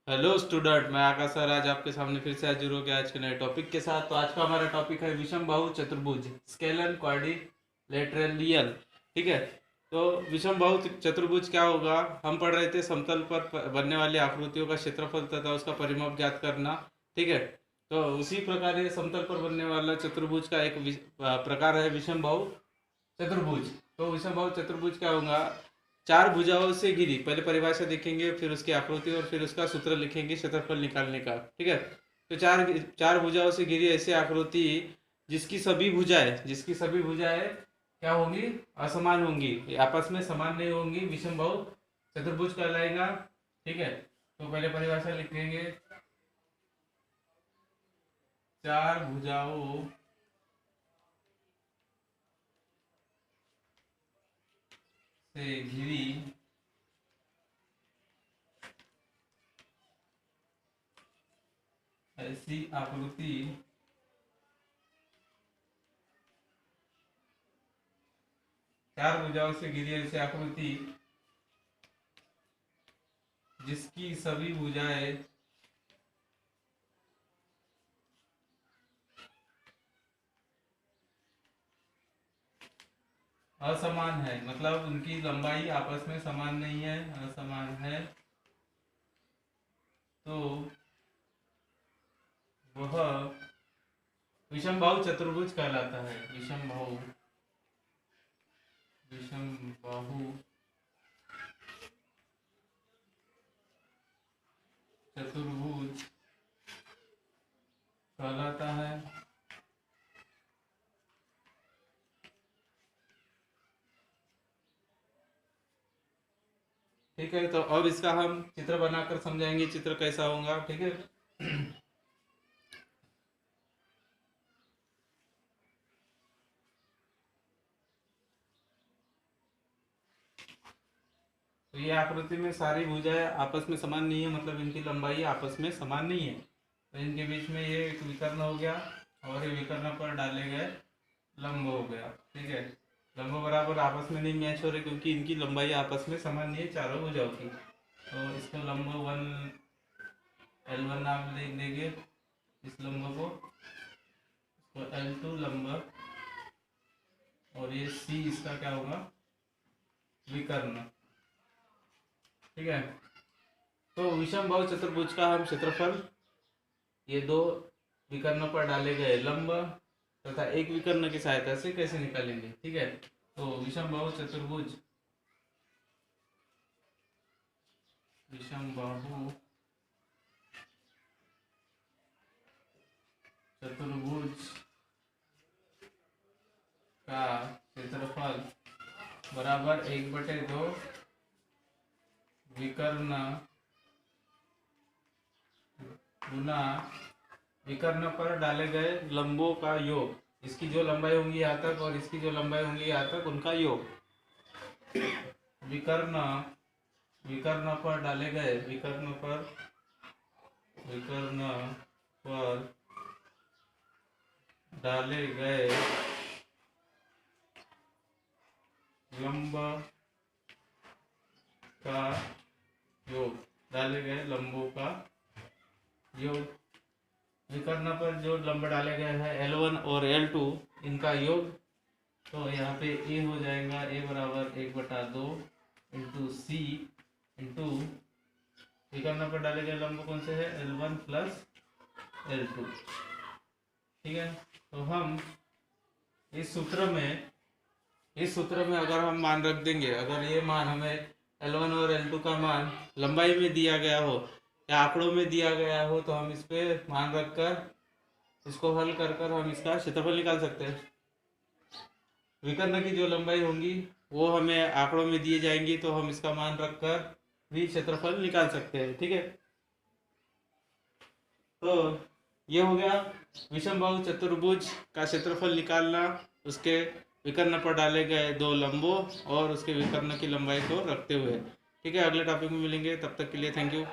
Hello student, मैं आकाश sir आज आपके सामने फिर से हाजिर हो गया आज के नए टॉपिक के साथ। तो आज का हमारा टॉपिक है विषम बाहु चतुर्भुज, स्केलर क्वाड्रिलेटरल। ठीक है। तो विषम बाहु चतुर्भुज क्या होगा? हम पढ़ रहे थे समतल पर बनने वाली आकृतियों का क्षेत्रफल तथा उसका परिमाप ज्ञात करना। ठीक है। तो उसी प्रकार ये समतल पर बनने वाला चतुर्भुज का एक प्रकार है विषम बाहु चतुर्भुज। तो विषम बाहु चतुर्भुज क्या होगा? चार भुजाओं से घिरी, पहले परिभाषा देखेंगे, फिर उसकी आकृति और फिर उसका सूत्र लिखेंगे क्षेत्रफल निकालने का। ठीक है। तो चार चार भुजाओं से घिरी ऐसी आकृति जिसकी सभी भुजाएं क्या होंगी? असमान होंगी, आपस में समान नहीं होंगी, विषम बाहु चतुर्भुज कहलाएगा। ठीक है। तो पहले परिभाषा लिखेंगे, चार भुजाओं से घिरी ऐसी आकृति चार भुजाओं से घिरी ऐसी आकृति जिसकी सभी भुजाएं असमान है, मतलब उनकी लंबाई आपस में समान नहीं है, असमान है, तो वह विषम बाहु चतुर्भुज कहलाता है। विषम बाहु चतुर्भुज कहलाता है। ठीक है। तो अब इसका हम चित्र बनाकर समझाएंगे, चित्र कैसा होगा। ठीक है। तो ये आकृति में सारी भुजाएं आपस में समान नहीं है, मतलब इनकी लंबाई आपस में समान नहीं है। तो इनके बीच में ये एक विकर्ण हो गया और ये विकर्ण पर डाले गए लंब हो गया। ठीक है। लंब बराबर आपस में नहीं मैच हो रहे क्योंकि इनकी लंबाई आपस में समान नहीं है चारों भुजाओं की। तो इसको लंब L1 नाम लिख देंगे, इस लंब को L2 लंब, और ये C इसका क्या होगा? विकर्ण। ठीक है। तो विषम बाहु चतुर्भुज का हम क्षेत्रफल ये दो विकर्ण पर डाले गए लंब तथा एक विकर्ण की सहायता से कैसे निकालेंगे। ठीक है। तो विषम बाहु चतुर्भुज का क्षेत्रफल बराबर 1/2 विकर्ण गुना विकर्ण पर डाले गए लंबों का योग। इसकी जो लंबाई होंगी यहाँ तक और इसकी जो लंबाई होंगी यहाँ तक, उनका योग। विकर्ण विकर्ण पर डाले गए विकर्ण पर डाले गए लंब का योग, डाले गए लंबों का योग। विकर्ण पर जो लंब डाले गए हैं L1 और L2, इनका योग। तो यहाँ पे A हो जाएगा, A बराबर 1/2 इंटू C इंटू विकर्ण पर डाले गए लंब कौन से है? L1 plus L2। ठीक है। तो हम इस सूत्र में अगर हम मान रख देंगे, अगर ये मान हमें L1 और L2 का मान लंबाई में दिया गया हो या आंकड़ों में दिया गया हो, तो हम इस पे मान रखकर इसको हल कर कर हम इसका क्षेत्रफल निकाल सकते हैं। विकर्ण की जो लंबाई होंगी वो हमें आंकड़ों में दिए जाएंगी, तो हम इसका मान रखकर भी क्षेत्रफल निकाल सकते हैं। ठीक है। तो ये हो गया विषम बाहु चतुर्भुज का क्षेत्रफल निकालना, उसके विकर्ण पर डाले गए दो लंबों और उसके विकर्ण की लंबाई को रखते हुए। ठीक है। अगले टॉपिक में मिलेंगे, तब तक के लिए थैंक यू।